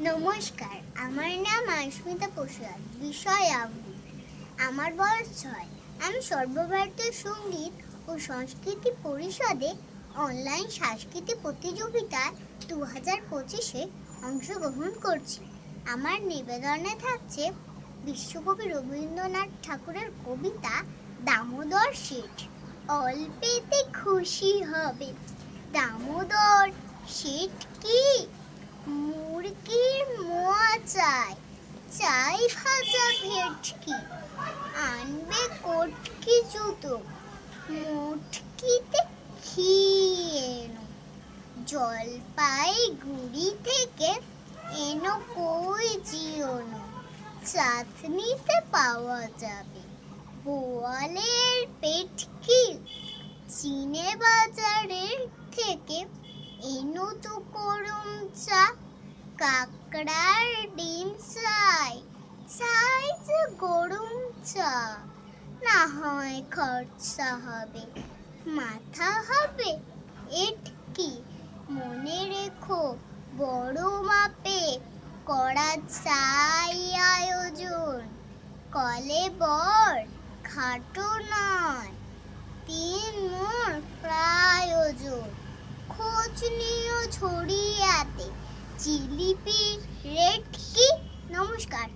নমস্কার, আমার নাম আস্মিতা প্রসাদ। বিষয় আবৃত্তি। আমার বয়স 6। আমি সর্বভারতীয় সঙ্গীত ও সংস্কৃতি পরিষদে অনলাইন সাংস্কৃতিক প্রতিযোগিতায় 2025-এ অংশগ্রহণ করছি। আমার নিবেদনে থাকছে বিশ্বকবি রবীন্দ্রনাথ ঠাকুরের কবিতা দামোদর শেঠ। অল্পেতে খুশি হবে দামোদর শেঠ কি? মুরগির মোয়া চাই, চাই ভাজা ভেটকি, আনবে কটকি জুতো, মুটকিতে ঘি এনো, জলপাইগুড়ি থেকে এনো কই জিওনো, চাঁদনিতে পাওয়া যাবে বোয়ালের পেটকি, চিনে বাজারের থেকে এনো তো গরম চা, কাকড়ার ডিম চাই, চাই যে গরম চা, না হয় খরচা হবে, মাথা হবে এটকি, মনে রেখো বড় মাপে করা চাই আয়োজন, কলে বর খাটো নয়, 3 মোর প্রায়োজন, খোঁজ নিও ছড়িয়াতে জিলিপি রেট কি? নমস্কার।